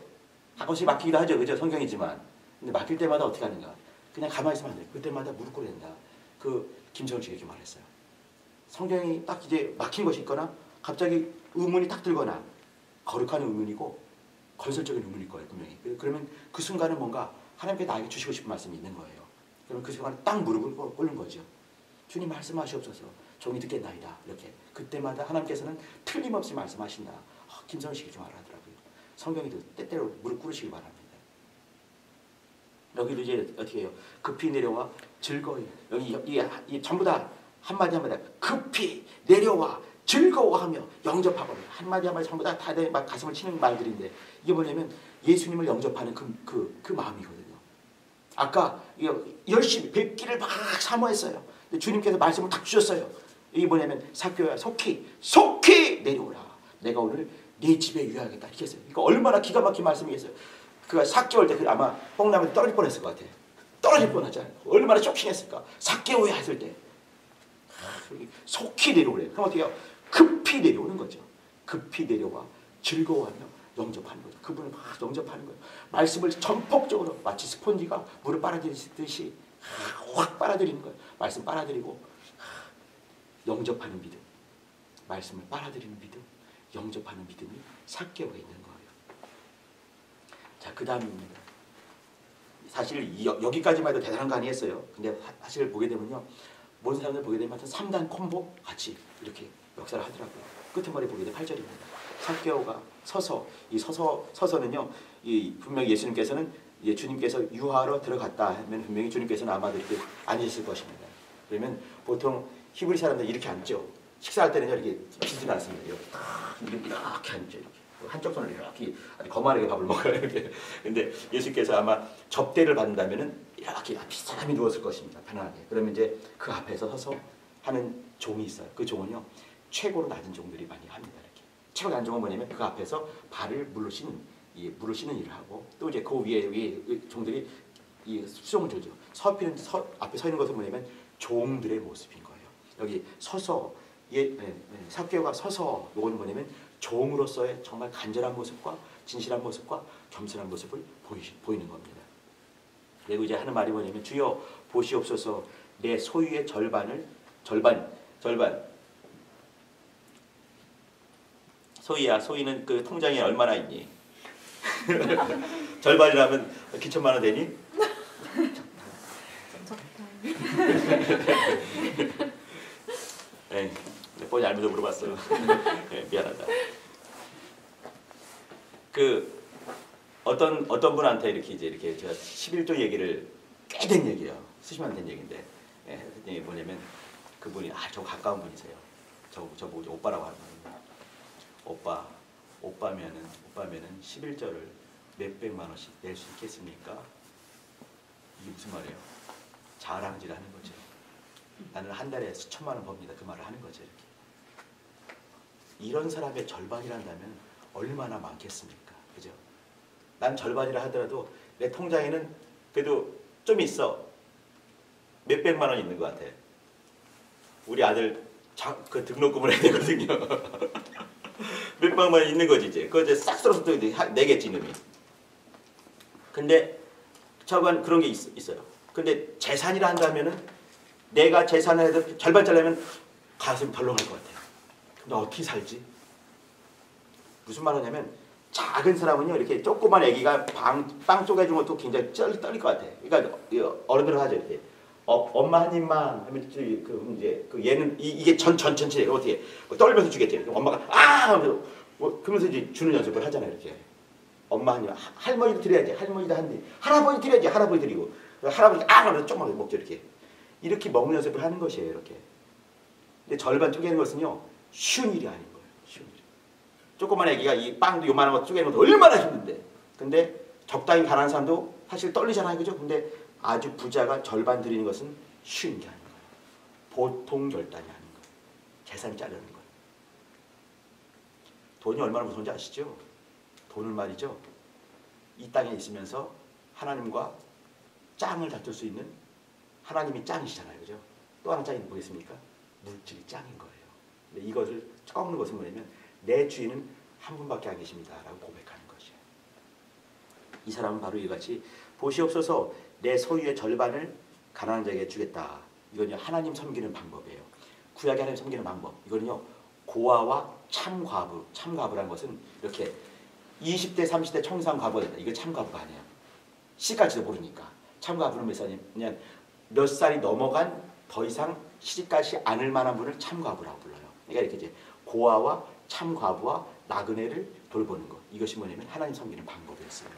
가끔씩 막히기도 하죠. 그죠? 성경이지만. 근데 막힐 때마다 어떻게 하는가? 그냥 가만히 있으면 안 돼요. 그때마다 무릎 꿇어야 된다. 김정은 씨가 이렇게 말했어요. 성경이 딱 이제 막힌 것이 있거나 갑자기 의문이 딱 들거나 거룩한 의문이고 건설적인 의문일 거예요. 분명히. 그러면 그 순간은 뭔가 하나님께 나에게 주시고 싶은 말씀이 있는 거예요. 그럼 그 순간에 딱 무릎을 꿇는 거죠. 주님 말씀하시옵소서. 종이 듣겠나이다. 이렇게. 그때마다 하나님께서는 틀림없이 말씀하신다. 김정은 씨가 좀 말하더라고요. 성경에도 때때로 무릎 꿇으시기 바랍니다. 여기도 이제 어떻게 해요? 급히 내려와 즐거이. 여기 전부 다 한마디 급히 내려와 즐거워하며 영접하고 한마디 한마디 전부 다 막 가슴을 치는 말들인데 이게 뭐냐면 예수님을 영접하는 그 마음이거든요. 아까 열심히 뵙기를 막 사모했어요. 근데 주님께서 말씀을 딱 주셨어요. 이게 뭐냐면 삭개오야 속히 내려오라. 내가 오늘 네 집에 유하겠다 이렇게 했어요. 그러니까 얼마나 기가 막힌 말씀이겠어요. 그가 삭개올 때 아마 뽕나무에 떨어질 뻔했을 것 같아요. 떨어질 뻔하잖아요. 얼마나 쇼킹했을까. 삭개오야 했을 때 속히 내려오래. 그럼 어떻게 해요? 급히 내려오는 거죠. 급히 내려와 즐거워하며 영접하는 거죠. 그분을 막 영접하는 거예요. 말씀을 전폭적으로 마치 스폰지가 물을 빨아들이듯이 확 빨아들이는 거예요. 말씀 빨아들이고 영접하는 믿음. 말씀을 빨아들이는 믿음, 영접하는 믿음이 삭개오에 있는 거예요. 자, 그 다음입니다. 사실 여기까지만 해도 대단한 거 아니겠어요? 근데 사실 보게 되면요. 모든 사람들 보게 되면 3단 콤보 같이 이렇게 역사를 하더라고요. 끝머리 보게 되면 8절입니다. 삭개오가 서서는요. 분명히 예수님께서는 주님께서 유하러 들어갔다 하면 분명히 주님께서는 아마도 이렇게 앉으실 것입니다. 그러면 보통 히브리 사람들 이렇게 앉죠. 식사할 때는 이렇게 비지는 않습니다. 이렇게 앉죠. 이렇게. 한쪽 손을 이렇게 거만하게 밥을 먹어요. 이렇게. 근데 예수께서 아마 접대를 받는다면은 이렇게 비스듬히 누웠을 것입니다. 편안하게. 그러면 이제 그 앞에서 서서 하는 종이 있어요. 그 종은요 최고로 낮은 종들이 많이 합니다. 이렇게. 최고 낮은 종은 뭐냐면 그 앞에서 발을 물로 씻는 일을 하고 또 이제 그 위에 종들이 이 수종을 들죠. 앞에 서 있는 것은 뭐냐면 종들의 모습인 거예요. 여기 서서 삭개오가 서서 요건 뭐냐면 종으로서의 정말 간절한 모습과 진실한 모습과 겸손한 모습을 보이는 겁니다. 그리고 이제 하는 말이 뭐냐면 주여 보시옵소서 내 소유의 절반 소유는 그 통장에 얼마나 있니? 절반이라면 기천만 원 되니? 네, 몇 번이 알면서 물어봤어요. 네, 미안하다. 그 어떤 분한테 이렇게 제가 11조 얘기를 꽤 된 얘기예요. 수십만 된 얘기인데, 예, 뭐냐면 그분이 저 가까운 분이세요. 저보고 오빠라고 하는 거예요. 오빠면은 11조를 몇백만 원씩 낼 수 있겠습니까? 이게 무슨 말이에요? 자랑질 하는 거죠. 나는 한 달에 수천만 원 법니다. 그 말을 하는 거죠. 이렇게. 이런 사람의 절반이란다면 얼마나 많겠습니까? 그죠? 난 절반이라 하더라도 내 통장에는 그래도 좀 있어. 몇백만 원 있는 것 같아. 우리 아들 그 등록금을 해야 되거든요. 몇백만 원 있는 거지 이제. 그거 이제 싹 썰어서 또 내겠지 이놈이. 근데 저건 그런 게 있어요. 근데 재산이라 한다면은 내가 재산을 해도 절반 잘라면 가슴이 덜렁할 것 같아요. 근데 어떻게 살지? 무슨 말 하냐면 작은 사람은요 이렇게 조그만 애기가 빵 쪼개준 것도 굉장히 떨릴 것 같아. 그러니까 어른들은 하죠 이렇게. 엄마 한 입만 하면 이제 얘는 이게 전체 어떻게 떨면서 주겠지. 엄마가 하면서 그러면서 이제 주는 연습을 하잖아요 이렇게. 엄마 한 입, 할머니도 드려야지. 할머니도 한 입, 할아버지 드려야지. 할아버지 드리고 할아버지 하면서 조금만 먹죠 이렇게. 이렇게 먹는 연습을 하는 것이에요 이렇게. 근데 절반 쪼개는 것은요 쉬운 일이 아닌 거예요. 쉬운 일. 조그만 애기가 이 빵도 요만한 거 쪼개는 것도 얼마나 힘든데. 근데 적당히 가난한 사람도 사실 떨리잖아요, 그죠? 근데 아주 부자가 절반 드리는 것은 쉬운 게 아닌 거예요. 보통 결단이 아닌 거예요. 재산 자르는 거예요. 돈이 얼마나 무서운지 아시죠? 돈은 말이죠. 이 땅에 있으면서 하나님과 짱을 다툴 수 있는 하나님이 짱이시잖아요, 그죠? 또 하나 짱이 뭐겠습니까? 물질이 짱인 거예요. 근데 이것을 꺾는 것은 뭐냐면 내 주인은 한 분밖에 안 계십니다라고 고백하는 것이에요. 이 사람은 바로 이같이 보시옵소서 내 소유의 절반을 가난한 자에게 주겠다. 이건요 하나님 섬기는 방법이에요. 구약의 하나님 섬기는 방법. 이거는요 고아와 참과부라는 것은 이렇게 20대 30대 청산 과부가 된다. 이거 참과부가 아니에요. 시까지도 모르니까. 참과부는 몇 살이냐면 몇 살이 넘어간 더 이상 시집가지 않을 만한 분을 참과부라고 불러요. 그러니까 이렇게 이제 고아와 참과부와 나그네를 돌보는 것. 이것이 뭐냐면 하나님 섬기는 방법이었어요.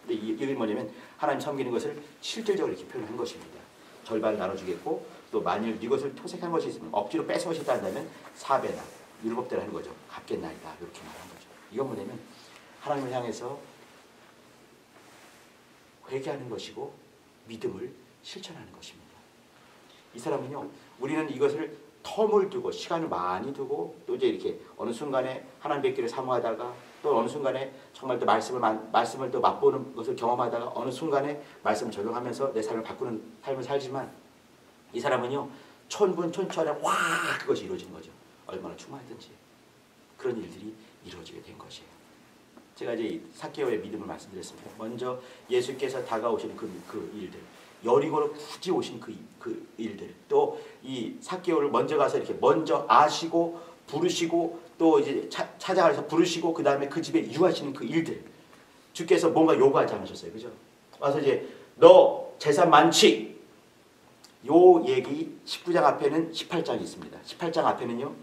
근데 이게 뭐냐면 하나님 섬기는 것을 실질적으로 이렇게 표현한 것입니다. 절반을 나눠주겠고 또 만일 이것을 토색한 것이 있으면 억지로 뺏어오셨다 한다면 4배나 율법대로 하는 거죠. 갚겠나이다 이렇게 말한 거죠. 이건 뭐냐면 하나님을 향해서 회개하는 것이고 믿음을 실천하는 것입니다. 이 사람은요, 우리는 이것을 텀을 두고 시간을 많이 두고 또 이제 이렇게 어느 순간에 하나님 뵙기를 사모하다가 또 어느 순간에 정말 또 말씀을 또 맛보는 것을 경험하다가 어느 순간에 말씀을 적용하면서 내 삶을 바꾸는 삶을 살지만 이 사람은요, 촌분촌초안에 확 그것이 이루어지는 거죠. 얼마나 충만했든지 그런 일들이 이루어지게 된 것이에요. 제가 이제 삭개오의 믿음을 말씀드렸습니다. 먼저 예수께서 다가오신 그 일들, 여리고로 굳이 오신 그 일들, 또 이 삭개오를 먼저 가서 이렇게 먼저 아시고 부르시고 또 이제 찾아가서 부르시고 그 다음에 그 집에 유하시는 그 일들, 주께서 뭔가 요구하지 않으셨어요, 그죠? 와서 이제 너 재산 많지? 요 얘기 19장 앞에는 18장이 있습니다. 18장 앞에는요,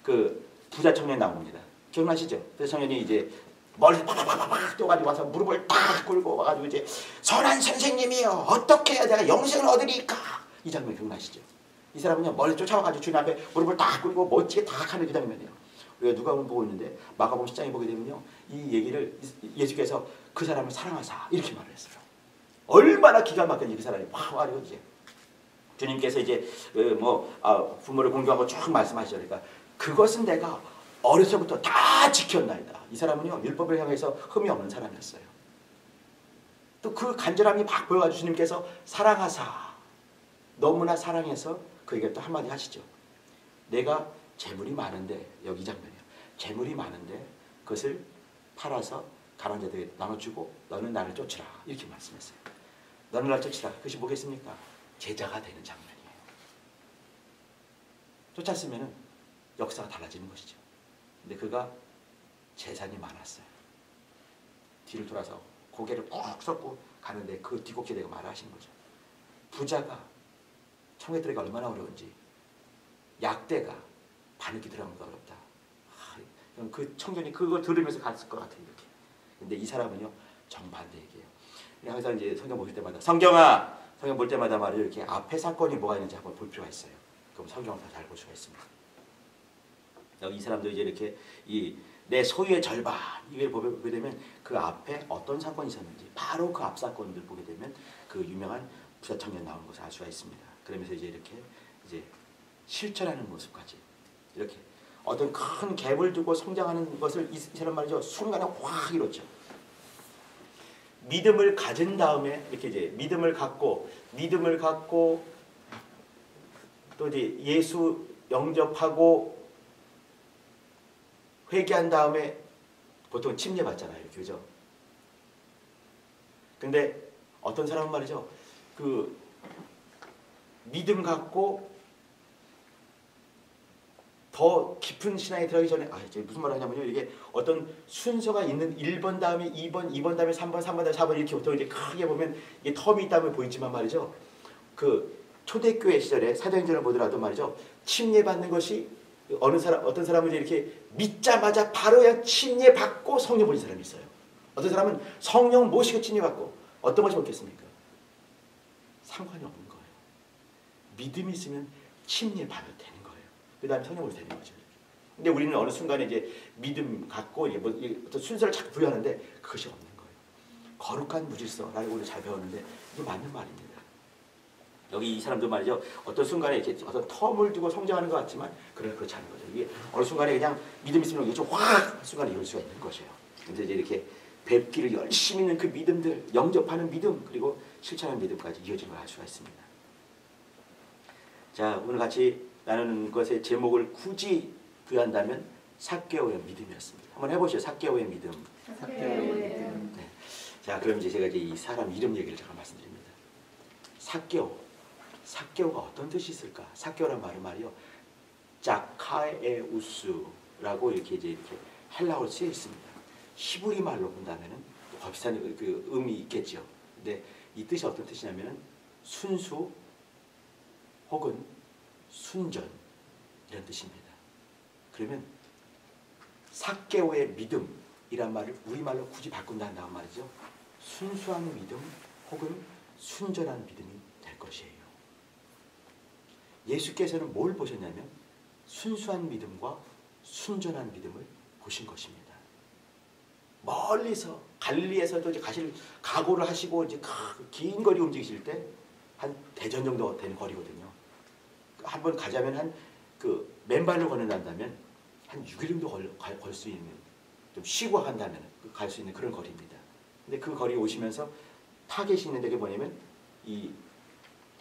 그 부자 청년 나옵니다. 기억나시죠? 부자 청년이 이제 멀리 팍팍팍팍 뛰어가지고 와서 무릎을 딱 꿇고 와가지고 이제 선한 선생님이요, 어떻게 해야 내가 영생을 얻으리까? 이 장면 기억나시죠? 이 사람은요, 멀리 쫓아와가지고 주님 앞에 무릎을 딱 꿇고 멋지게 딱 하는 그 장면이에요. 우리가 누가복음 보고 있는데 마가복음 10장에 보게 되면요, 이 얘기를 예수께서 그 사람을 사랑하사 이렇게 말을 했어요. 얼마나 기가 막힌지 그 사람이 확 와가지고 이제 주님께서 이제 부모를 공경하고 쭉 말씀하시죠. 그러니까 그것은 내가 어려서부터 다 지켰나이다. 이 사람은요, 율법을 향해서 흠이 없는 사람이었어요. 또 그 간절함이 막 보여가지고 주님께서 사랑하사, 너무나 사랑해서 그에게 또 한마디 하시죠. 내가 재물이 많은데, 여기 장면이에요. 재물이 많은데 그것을 팔아서 가난한 자들에게 나눠주고 너는 나를 쫓으라 이렇게 말씀했어요. 너는 나를 쫓으라. 그것이 뭐겠습니까? 제자가 되는 장면이에요. 쫓았으면 역사가 달라지는 것이죠. 근데 그가 재산이 많았어요. 뒤를 돌아서 고개를 꾹 썩고 가는데 그 뒤곡에 대고 말하시는 거죠. 부자가 청년들에게 얼마나 어려운지, 약대가 바느끼 들어가는 것도 어렵다. 그 청년이 그걸 들으면서 갔을 것 같아요. 이렇게. 근데 이 사람은요, 정반대 얘기예요. 항상 이제 성경 볼 때마다 성경 볼 때마다 말이에요, 이렇게 앞에 사건이 뭐가 있는지 한번 볼 필요가 있어요. 그럼 성경을 더 잘 볼 수가 있습니다. 이 사람도 이제 이렇게 내 소유의 절반 이걸 보게 되면 그 앞에 어떤 사건이 있었는지 바로 그 앞 사건들 보게 되면 그 유명한 부자 청년 나오는 것을 알 수가 있습니다. 그러면서 이제 이렇게 이제 실천하는 모습까지 이렇게 어떤 큰 갭을 두고 성장하는 것을 이 사람 말이죠, 순간에 확 이뤘죠. 믿음을 가진 다음에 이렇게 이제 믿음을 갖고 또 이제 예수 영접하고 회개한 다음에 보통 침례받잖아요, 이렇게, 그죠? 근데 어떤 사람은 말이죠, 그 믿음 갖고 더 깊은 신앙에 들어가기 전에 이제 무슨 말을 하냐면요, 이게 어떤 순서가 있는 1번 다음에 2번, 2번 다음에 3번, 3번 다음에 4번 이렇게 보통 이제 크게 보면 이게 텀이 있다면 보이지만 말이죠, 그 초대교회 시절에 사도행전을 보더라도 말이죠, 침례받는 것이 어떤 사람은 이렇게 믿자마자 바로 그냥 침례받고 성령 보는 사람이 있어요. 어떤 사람은 성령 모시고 침례받고, 어떤 것이 없겠습니까? 상관이 없는 거예요. 믿음이 있으면 침례받아도 되는 거예요. 그 다음에 성령 보셔도 되는 거죠. 근데 우리는 어느 순간에 이제 믿음 갖고 어떤 순서를 자꾸 부여하는데 그것이 없는 거예요. 거룩한 무질서라고 우리 잘 배웠는데 이게 맞는 말입니다. 여기 이 사람도 말이죠, 어떤 순간에 이렇게 어떤 텀을 두고 성장하는 것 같지만 그렇지 않은 거죠. 이게 어느 순간에 그냥 믿음 있으면 이게 좀 확 순간에 이룰 수가 있는 것이에요. 근데 이제 이렇게 뵙기를 열심히 있는 그 믿음들, 영접하는 믿음, 그리고 실천하는 믿음까지 이어지는 걸 알 수가 있습니다. 자, 오늘 같이 나누는 것의 제목을 굳이 부여한다면 삭개오의 믿음이었습니다. 한번 해보시죠. 삭개오의 믿음. 삭개오의 믿음. 네. 자, 그럼 이제 제가 이제 이 사람 이름 얘기를 잠깐 말씀드립니다. 삭개오가 어떤 뜻이 있을까? 삭개오란 말이요, 자카에우스라고 이렇게 헬라어로 쓰여 있습니다. 히브리 말로 본다면은 더 비슷한 그 의미 있겠죠. 근데 이 뜻이 어떤 뜻이냐면은 순수 혹은 순전 이런 뜻입니다. 그러면 삭개오의 믿음이란 말을 우리말로 굳이 바꾼다는 말이죠, 순수한 믿음 혹은 순전한 믿음이 될 것이에요. 예수께서는 뭘 보셨냐면 순수한 믿음과 순전한 믿음을 보신 것입니다. 멀리서 갈릴리에서도 이제 가실 각오를 하시고 이제 긴 거리 움직이실 때 한 대전 정도 되는 거리거든요. 한번 가자면 한 그 맨발로 걷는다면 한 6일 정도 걸 수 있는, 좀 쉬고 한다면 갈 수 있는 그런 거리입니다. 근데 그 거리에 오시면서 타겟이 있는 데가 뭐냐면 이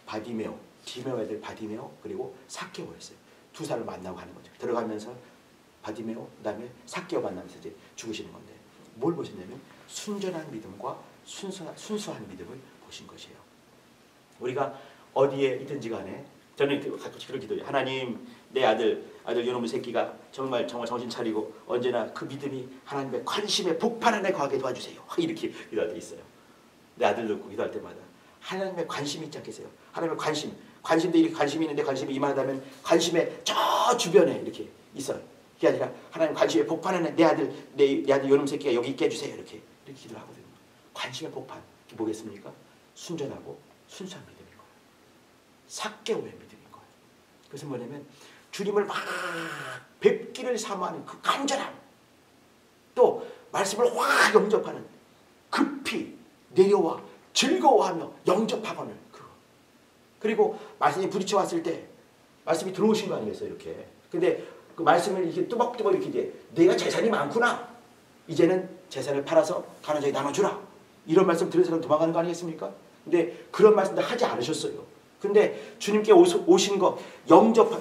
바디메오, 디메오 애들 바디메오 그리고 삭개오였어요. 두 사람을 만나고 가는 거죠. 들어가면서 바디메오 그다음에 삭개오 만나면서 이제 죽으시는 건데 뭘 보셨냐면 순전한 믿음과 순수한 믿음을 보신 것이에요. 우리가 어디에 있든지 간에 저는 가끔씩 그런 기도해요. 하나님, 내 아들 요놈의 새끼가 정말 정신 차리고 언제나 그 믿음이 하나님의 관심에 복판 안에 거하게 도와주세요. 이렇게 기도할 때 있어요. 내 아들 놓고 기도할 때마다 하나님의 관심이 있지 않겠어요? 하나님의 관심도 이렇게 관심이 있는데 관심이 이만하다면 관심의 저 주변에 이렇게 있어요. 그게 아니라 하나님 관심의 복판 안에 내 아들 요놈 새끼가 여기 있게 해주세요. 이렇게 기도를 하거든요. 관심의 복판, 그게 뭐겠습니까? 순전하고 순수한 믿음인 거예요. 삭개오의 믿음인 거예요. 그래서 뭐냐면 주님을 막 뵙기를 사모하는 그 간절함, 또 말씀을 확 영접하는 급히 내려와 즐거워하며 영접하거늘 그거. 그리고 말씀이 부딪혀 왔을 때 말씀이 들어오신 거 아니겠어요? 이렇게. 근데 그 말씀을 이렇게 뚜벅뚜벅 이렇게 이제 내가 재산이 많구나. 이제는 재산을 팔아서 가난자에게 나눠주라. 이런 말씀 들은 사람 도망가는 거 아니겠습니까? 근데 그런 말씀도 하지 않으셨어요. 근데 주님께 오신 것,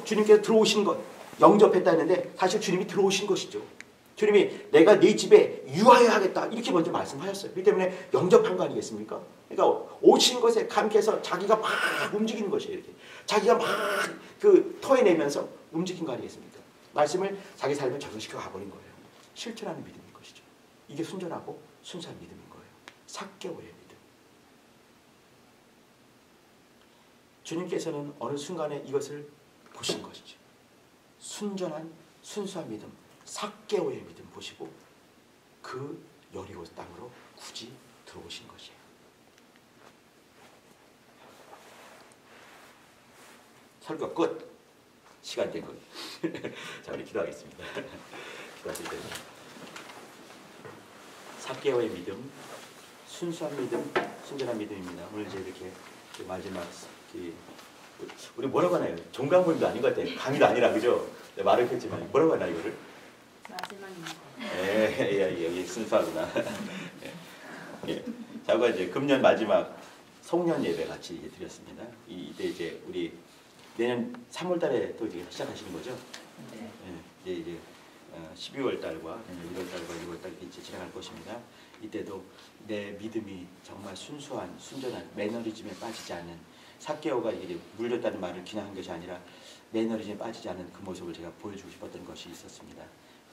주님께서 들어오신 것, 영접했다 했는데 사실 주님이 들어오신 것이죠. 주님이 내가 네 집에 유하여 하겠다 이렇게 먼저 말씀하셨어요. 그렇기 때문에 영접한 거 아니겠습니까? 그러니까 오신 것에 감격해서 자기가 막 움직이는 것이에요. 이렇게 자기가 막 그 토해내면서 움직인 거 아니겠습니까? 말씀을 자기 삶에 적용시켜 가버린 거예요. 실천하는 믿음인 것이죠. 이게 순전하고 순수한 믿음인 거예요. 삭개오의 믿음. 주님께서는 어느 순간에 이것을 보신 것이죠. 순전한 순수한 믿음, 삭개오의 믿음 보시고 그 여리고 땅으로 굳이 들어오신 것이에요. 설교 끝. 시간 된 거예요. 자, 우리 기도하겠습니다. 기도하실 때는 삭개오의 믿음, 순수한 믿음, 순전한 믿음입니다. 오늘 이제 이렇게 마지막 우리 뭐라고 하나요? 종강모임도 아닌 것 같아요. 강의도 아니라 그죠? 네, 말을 했지만 뭐라고 하나 이거를? 마지막입니다. 여기 순수하구나. 예. 자, 이제 금년 마지막 송년 예배 같이 이제 드렸습니다. 이때 이제 우리 내년 3월달에 또 이제 시작하시는 거죠? 네. 예, 이제 12월달과 1월달과 2월달 이제 진행할 것입니다. 이때도 내 믿음이 정말 순수한, 순전한 매너리즘에 빠지지 않는 삭개오가 이게 물렸다는 말을 기냥한 것이 아니라 매너리즘에 빠지지 않은 그 모습을 제가 보여주고 싶었던 것이 있었습니다.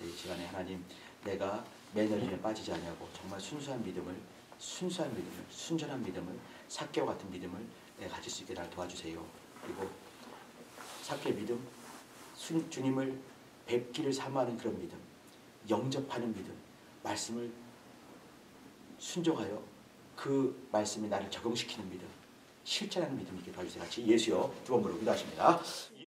이 시간에 하나님, 내가 매너리즘에 빠지지 않냐고 정말 순수한 믿음을, 순전한 믿음을, 삭개오 같은 믿음을 내가 가질 수 있게 날 도와주세요. 그리고 삭개의 믿음, 주님을 뵙기를 사모하는 그런 믿음, 영접하는 믿음, 말씀을 순종하여 그 말씀이 나를 적용시키는 믿음, 실천하는 믿음이 있게 도와주세요. 같이 예수여 두 번 부르고 기도하십니다.